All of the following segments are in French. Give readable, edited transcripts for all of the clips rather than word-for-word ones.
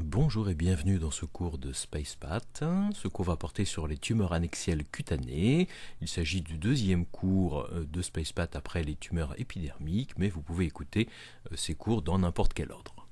Bonjour et bienvenue dans ce cours de SpacePath. Ce cours va porter sur les tumeurs annexielles cutanées. Il s'agit du deuxième cours de SpacePath après les tumeurs épidermiques, mais vous pouvez écouter ces cours dans n'importe quel ordre.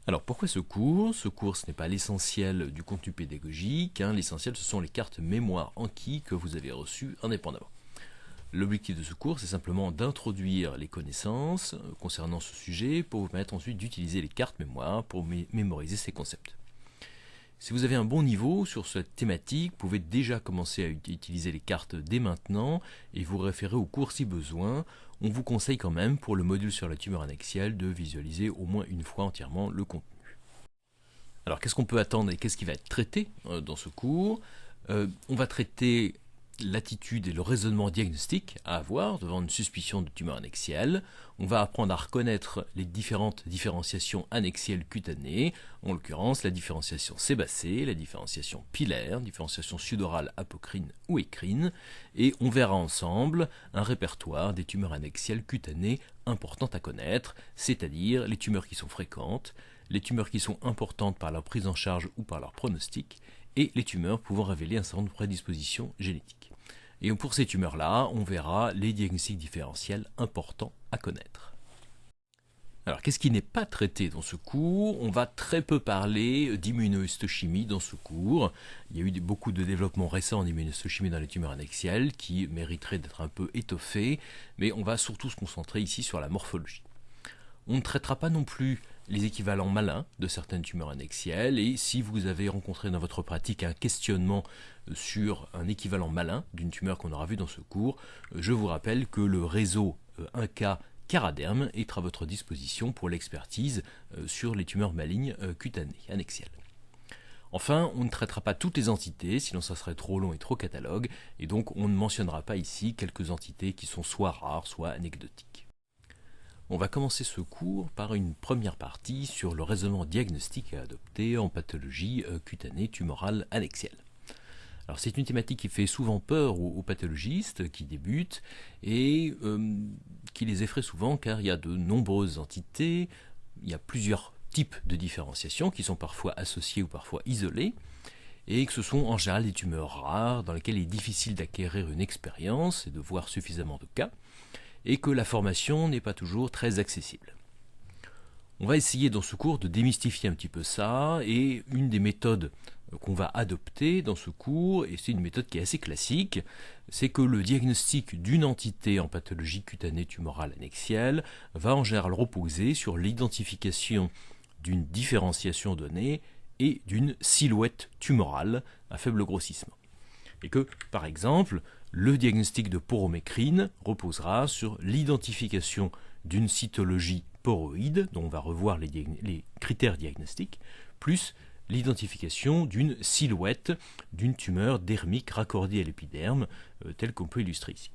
Alors pourquoi ce cours? Ce cours, ce n'est pas l'essentiel du contenu pédagogique. L'essentiel, ce sont les cartes mémoire Anki que vous avez reçues indépendamment. L'objectif de ce cours, c'est simplement d'introduire les connaissances concernant ce sujet pour vous permettre ensuite d'utiliser les cartes mémoire pour mémoriser ces concepts. Si vous avez un bon niveau sur cette thématique, vous pouvez déjà commencer à utiliser les cartes dès maintenant et vous référer au cours si besoin. On vous conseille quand même, pour le module sur la tumeur annexielle, de visualiser au moins une fois entièrement le contenu. Alors qu'est-ce qu'on peut attendre et qu'est-ce qui va être traité dans ce cours? On va traiter l'attitude et le raisonnement diagnostique à avoir devant une suspicion de tumeur annexielle. On va apprendre à reconnaître les différentes différenciations annexielles cutanées, en l'occurrence la différenciation sébacée, la différenciation pilaire, différenciation sudorale apocrine ou écrine, et on verra ensemble un répertoire des tumeurs annexielles cutanées importantes à connaître, c'est-à-dire les tumeurs qui sont fréquentes, les tumeurs qui sont importantes par leur prise en charge ou par leur pronostic, et les tumeurs pouvant révéler un certain nombre de prédispositions génétiques. Et pour ces tumeurs-là, on verra les diagnostics différentiels importants à connaître. Alors, qu'est-ce qui n'est pas traité dans ce cours? On va très peu parler d'immunohistochimie dans ce cours. Il y a eu beaucoup de développements récents en immunohistochimie dans les tumeurs annexielles qui mériteraient d'être un peu étoffés, mais on va surtout se concentrer ici sur la morphologie. On ne traitera pas non plus les équivalents malins de certaines tumeurs annexielles, et si vous avez rencontré dans votre pratique un questionnement sur un équivalent malin d'une tumeur qu'on aura vu dans ce cours, je vous rappelle que le réseau 1K Caraderm est à votre disposition pour l'expertise sur les tumeurs malignes cutanées annexielles. Enfin, on ne traitera pas toutes les entités, sinon ça serait trop long et trop catalogue, et donc on ne mentionnera pas ici quelques entités qui sont soit rares, soit anecdotiques. On va commencer ce cours par une première partie sur le raisonnement diagnostique à adopter en pathologie cutanée tumorale annexielle. Alors c'est une thématique qui fait souvent peur aux pathologistes qui débutent et qui les effraie souvent car il y a de nombreuses entités, il y a plusieurs types de différenciation qui sont parfois associés ou parfois isolés, et que ce sont en général des tumeurs rares dans lesquelles il est difficile d'acquérir une expérience et de voir suffisamment de cas, et que la formation n'est pas toujours très accessible. On va essayer dans ce cours de démystifier un petit peu ça, et une des méthodes qu'on va adopter dans ce cours, et c'est une méthode qui est assez classique, c'est que le diagnostic d'une entité en pathologie cutanée tumorale annexielle va en général reposer sur l'identification d'une différenciation donnée et d'une silhouette tumorale à faible grossissement. Et que, par exemple, le diagnostic de poromécrine reposera sur l'identification d'une cytologie poroïde, dont on va revoir les critères diagnostiques, plus l'identification d'une silhouette d'une tumeur dermique raccordée à l'épiderme, telle qu'on peut illustrer ici.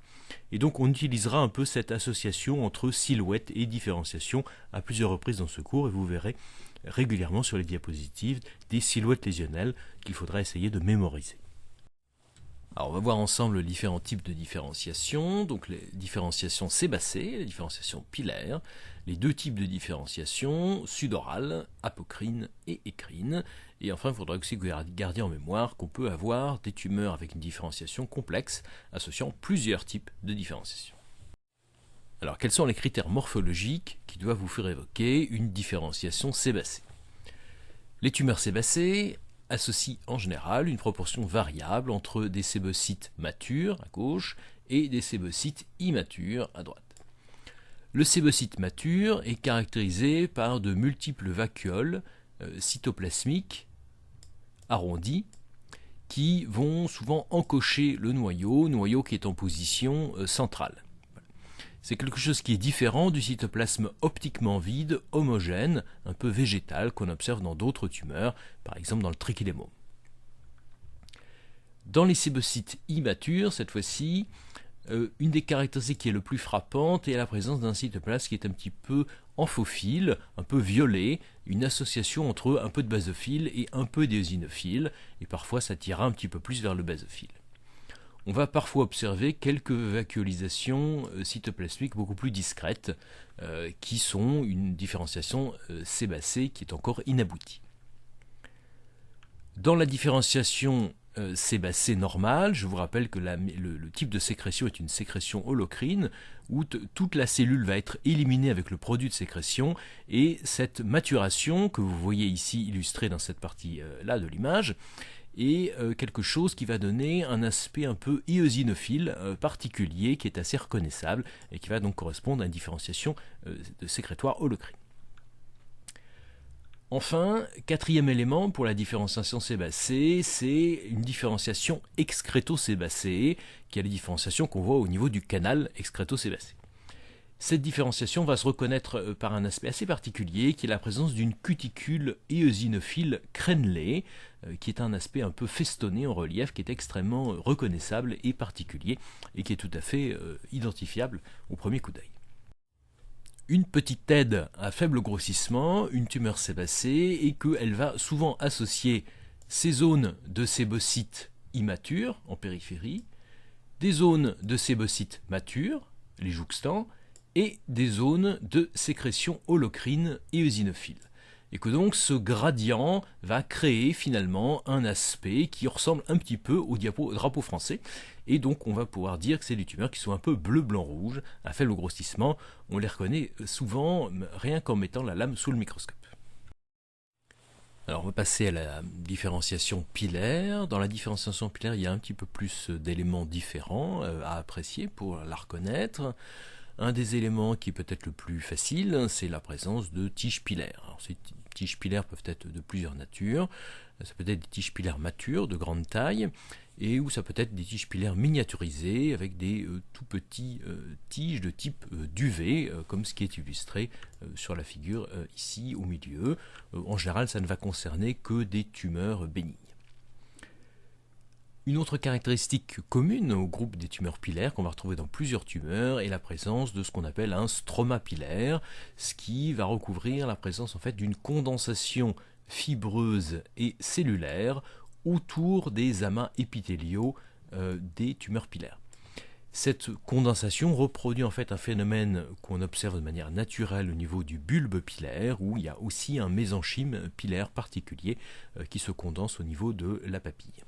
Et donc on utilisera un peu cette association entre silhouette et différenciation à plusieurs reprises dans ce cours, et vous verrez régulièrement sur les diapositives des silhouettes lésionnelles qu'il faudra essayer de mémoriser. Alors on va voir ensemble les différents types de différenciation, donc les différenciations sébacées, les différenciations pilaires, les deux types de différenciation, sudorale, apocrine et écrine, et enfin il faudra aussi garder en mémoire qu'on peut avoir des tumeurs avec une différenciation complexe associant plusieurs types de différenciation. Alors quels sont les critères morphologiques qui doivent vous faire évoquer une différenciation sébacée? Les tumeurs sébacées associe en général une proportion variable entre des sébocytes matures à gauche et des sébocytes immatures à droite. Le sébocyte mature est caractérisé par de multiples vacuoles cytoplasmiques arrondis qui vont souvent encocher le noyau qui est en position centrale. C'est quelque chose qui est différent du cytoplasme optiquement vide, homogène, un peu végétal qu'on observe dans d'autres tumeurs, par exemple dans le trichilemmome. Dans les sébocytes immatures, cette fois-ci, une des caractéristiques qui est le plus frappante est la présence d'un cytoplasme qui est un petit peu amphophile, un peu violet, une association entre un peu de basophile et un peu d'éosinophiles, et parfois ça tirera un petit peu plus vers le basophile. on va parfois observer quelques vacuolisations cytoplasmiques beaucoup plus discrètes, qui sont une différenciation sébacée qui est encore inaboutie. Dans la différenciation sébacée normale, je vous rappelle que le type de sécrétion est une sécrétion holocrine, où toute la cellule va être éliminée avec le produit de sécrétion, et cette maturation que vous voyez ici illustrée dans cette partie-là de l'image, et quelque chose qui va donner un aspect un peu eosinophile particulier qui est assez reconnaissable et qui va donc correspondre à une différenciation de sécrétoire holocrine. Enfin, quatrième élément pour la différenciation sébacée, c'est une différenciation excréto-sébacée, qui est la différenciation qu'on voit au niveau du canal excréto-sébacé. Cette différenciation va se reconnaître par un aspect assez particulier qui est la présence d'une cuticule éosinophile crénelée, qui est un aspect un peu festonné en relief, qui est extrêmement reconnaissable et particulier, et qui est tout à fait identifiable au premier coup d'œil. Une petite aide à faible grossissement, une tumeur sébacée, et qu'elle va souvent associer ces zones de sébocytes immatures en périphérie, des zones de sébocytes matures, les jouxtants, et des zones de sécrétion holocrine éosinophile. Et que donc ce gradient va créer finalement un aspect qui ressemble un petit peu au drapeau français. Et donc on va pouvoir dire que c'est des tumeurs qui sont un peu bleu, blanc, rouge, à faible grossissement. On les reconnaît souvent rien qu'en mettant la lame sous le microscope. Alors on va passer à la différenciation pilaire. Dans la différenciation pilaire, il y a un petit peu plus d'éléments différents à apprécier pour la reconnaître. Un des éléments qui est peut-être le plus facile, c'est la présence de tiges pilaires. Alors, ces tiges pilaires peuvent être de plusieurs natures. Ça peut être des tiges pilaires matures de grande taille, ou ça peut être des tiges pilaires miniaturisées avec des tout petits tiges de type duvet, comme ce qui est illustré sur la figure ici au milieu. En général, ça ne va concerner que des tumeurs bénignes. Une autre caractéristique commune au groupe des tumeurs pilaires qu'on va retrouver dans plusieurs tumeurs est la présence de ce qu'on appelle un stroma pilaire, ce qui va recouvrir la présence en fait d'une condensation fibreuse et cellulaire autour des amas épithéliaux des tumeurs pilaires. Cette condensation reproduit en fait un phénomène qu'on observe de manière naturelle au niveau du bulbe pilaire, où il y a aussi un mésenchyme pilaire particulier qui se condense au niveau de la papille.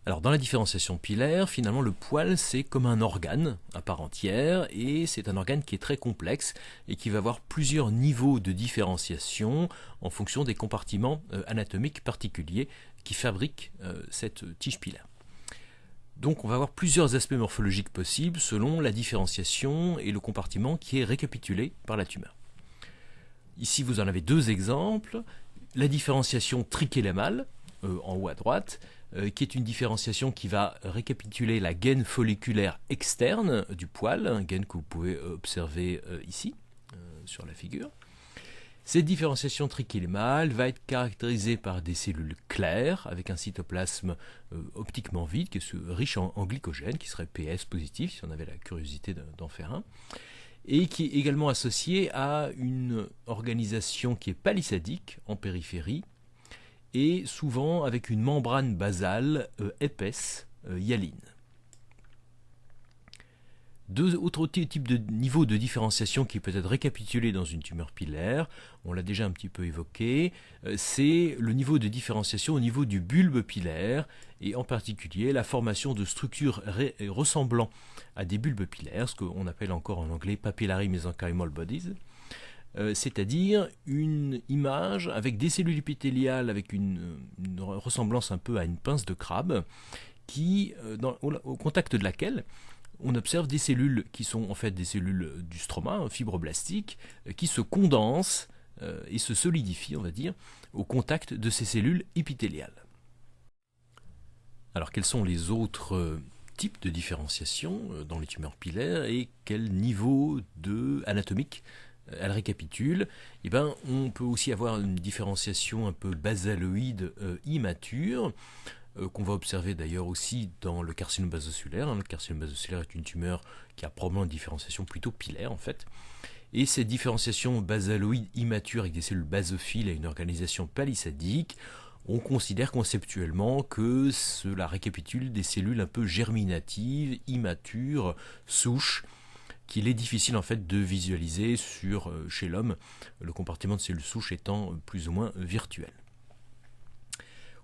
Alors dans la différenciation pilaire, finalement le poil c'est comme un organe à part entière, et c'est un organe qui est très complexe et qui va avoir plusieurs niveaux de différenciation en fonction des compartiments anatomiques particuliers qui fabriquent cette tige pilaire. Donc on va avoir plusieurs aspects morphologiques possibles selon la différenciation et le compartiment qui est récapitulé par la tumeur. Ici vous en avez deux exemples. La différenciation trichélémale, en haut à droite, qui est une différenciation qui va récapituler la gaine folliculaire externe du poil, une gaine que vous pouvez observer ici, sur la figure. Cette différenciation trichélémale va être caractérisée par des cellules claires, avec un cytoplasme optiquement vide, qui est riche en glycogène, qui serait PS positif, si on avait la curiosité d'en faire un, et qui est également associé à une organisation qui est palissadique en périphérie, et souvent avec une membrane basale épaisse, hyaline. Deux autres types de niveaux de différenciation qui peut être récapitulé dans une tumeur pilaire, on l'a déjà un petit peu évoqué, c'est le niveau de différenciation au niveau du bulbe pilaire, et en particulier la formation de structures ressemblant à des bulbes pilaires, ce qu'on appelle encore en anglais papillary mesenchymal bodies, c'est-à-dire une image avec des cellules épithéliales avec une ressemblance un peu à une pince de crabe, qui, au contact de laquelle on observe des cellules qui sont en fait des cellules du stroma, fibroblastiques, qui se condensent et se solidifient, on va dire, au contact de ces cellules épithéliales. Alors quels sont les autres types de différenciation dans les tumeurs pilaires et quel niveau anatomique elle récapitule? On peut aussi avoir une différenciation un peu basaloïde immature, qu'on va observer d'ailleurs aussi dans le carcinome basoculaire. Le carcinome basoculaire est une tumeur qui a probablement une différenciation plutôt pilaire en fait. Et cette différenciation basaloïde immature avec des cellules basophiles et une organisation palissadique, on considère conceptuellement que cela récapitule des cellules un peu germinatives, immatures, souches, qu'il est difficile en fait de visualiser chez l'homme, le compartiment de cellules souches étant plus ou moins virtuel.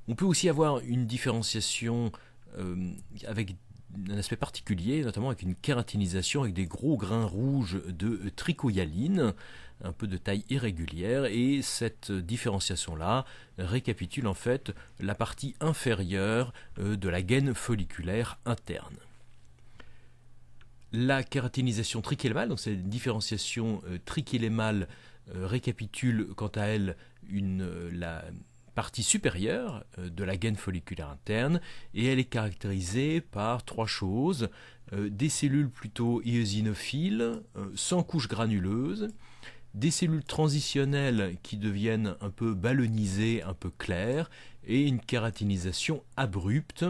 On peut aussi avoir une différenciation avec un aspect particulier, notamment avec une kératinisation avec des gros grains rouges de trichohyaline, un peu de taille irrégulière, et cette différenciation-là récapitule en fait la partie inférieure de la gaine folliculaire interne. La kératinisation trichélémale, donc cette différenciation trichélémale, récapitule quant à elle la partie supérieure de la gaine folliculaire interne, et elle est caractérisée par trois choses: des cellules plutôt éosinophiles, sans couche granuleuse, des cellules transitionnelles qui deviennent un peu ballonisées, un peu claires, et une kératinisation abrupte,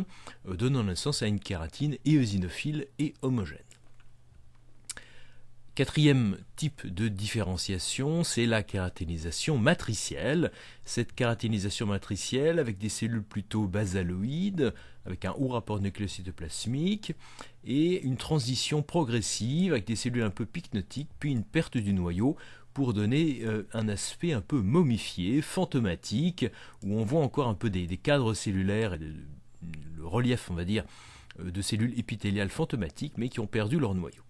donnant naissance à une kératine éosinophile et homogène. Quatrième type de différenciation, c'est la kératinisation matricielle. Cette kératinisation matricielle avec des cellules plutôt basaloïdes, avec un haut rapport nucléocytoplasmique, et une transition progressive avec des cellules un peu pycnotiques, puis une perte du noyau, pour donner un aspect un peu momifié, fantomatique, où on voit encore un peu des cadres cellulaires et le relief, on va dire, de cellules épithéliales fantomatiques, mais qui ont perdu leur noyau.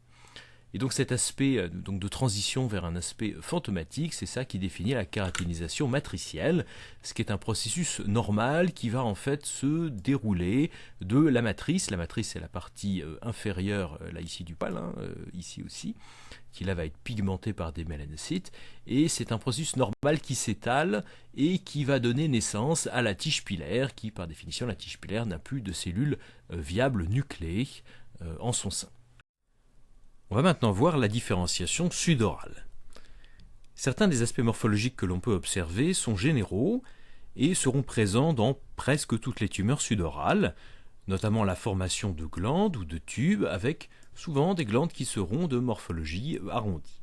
Et donc cet aspect de transition vers un aspect fantomatique, c'est ça qui définit la kératinisation matricielle, ce qui est un processus normal qui va en fait se dérouler de la matrice. La matrice, c'est la partie inférieure, là ici du pal, ici aussi, qui là va être pigmentée par des mélanocytes, et c'est un processus normal qui s'étale et qui va donner naissance à la tige pilaire, qui par définition, la tige pilaire n'a plus de cellules viables nucléées en son sein. On va maintenant voir la différenciation sudorale. Certains des aspects morphologiques que l'on peut observer sont généraux et seront présents dans presque toutes les tumeurs sudorales, notamment la formation de glandes ou de tubes, avec souvent des glandes qui seront de morphologie arrondie.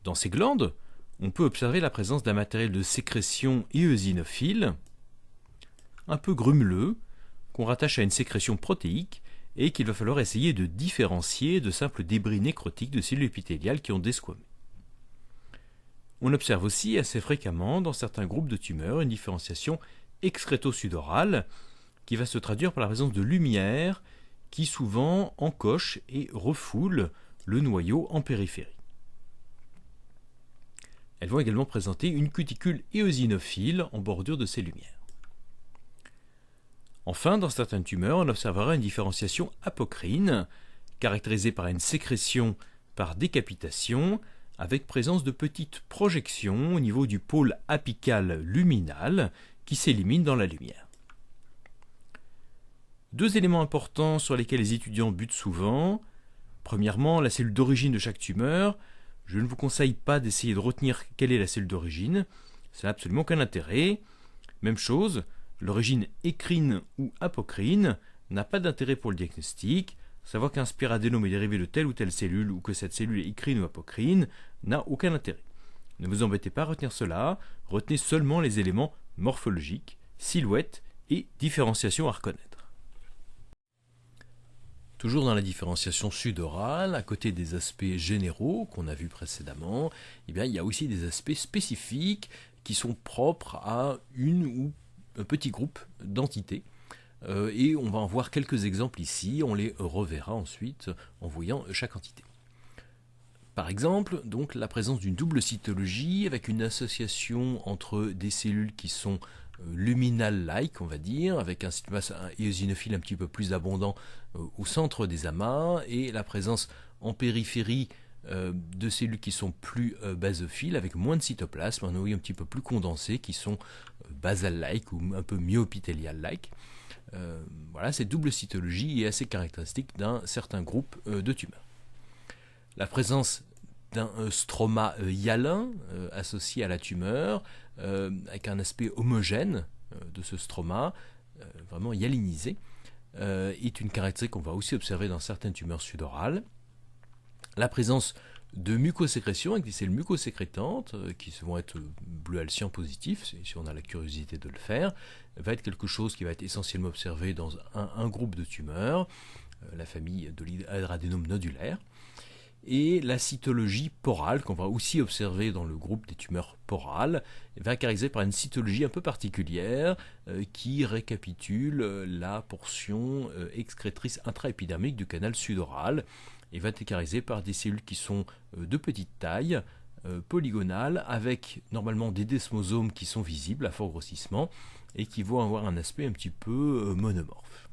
Dans ces glandes, on peut observer la présence d'un matériel de sécrétion éosinophile, un peu grumeleux, qu'on rattache à une sécrétion protéique, et qu'il va falloir essayer de différencier de simples débris nécrotiques de cellules épithéliales qui ont desquamé. On observe aussi assez fréquemment dans certains groupes de tumeurs une différenciation excréto-sudorale qui va se traduire par la présence de lumière qui souvent encoche et refoule le noyau en périphérie. Elles vont également présenter une cuticule éosinophile en bordure de ces lumières. Enfin, dans certaines tumeurs, on observera une différenciation apocrine, caractérisée par une sécrétion par décapitation, avec présence de petites projections au niveau du pôle apical luminal qui s'éliminent dans la lumière. Deux éléments importants sur lesquels les étudiants butent souvent. Premièrement, la cellule d'origine de chaque tumeur. Je ne vous conseille pas d'essayer de retenir quelle est la cellule d'origine, ça n'a absolument aucun intérêt. Même chose, l'origine écrine ou apocrine n'a pas d'intérêt pour le diagnostic. Savoir qu'un spiradénome est dérivé de telle ou telle cellule ou que cette cellule est écrine ou apocrine n'a aucun intérêt. Ne vous embêtez pas à retenir cela, retenez seulement les éléments morphologiques, silhouette et différenciation à reconnaître. Toujours dans la différenciation sudorale, à côté des aspects généraux qu'on a vus précédemment, il y a aussi des aspects spécifiques qui sont propres à une ou un petit groupe d'entités. Et on va en voir quelques exemples ici, on les reverra ensuite en voyant chaque entité. Par exemple, donc, la présence d'une double cytologie avec une association entre des cellules qui sont luminal-like, on va dire, avec un cytoplasme éosinophile un petit peu plus abondant au centre des amas, et la présence en périphérie de cellules qui sont plus basophiles, avec moins de cytoplasme, un noyau un petit peu plus condensé, qui sont basal-like ou un peu myopithélial-like. Voilà, cette double cytologie est assez caractéristique d'un certain groupe de tumeurs. La présence d'un stroma hyalin associé à la tumeur, avec un aspect homogène de ce stroma, vraiment hyalinisé, est une caractéristique qu'on va aussi observer dans certaines tumeurs sudorales. La présence de mucosécrétion avec des cellules mucosécrétantes qui vont être bleu alcien positif, si on a la curiosité de le faire, va être quelque chose qui va être essentiellement observé dans un groupe de tumeurs, la famille de l'hydradénome nodulaire, et la cytologie porale, qu'on va aussi observer dans le groupe des tumeurs porales, va être caractérisée par une cytologie un peu particulière qui récapitule la portion excrétrice intraépidermique du canal sudoral et va être caractérisée par des cellules qui sont de petite taille, polygonales, avec normalement des desmosomes qui sont visibles à fort grossissement et qui vont avoir un aspect un petit peu monomorphe.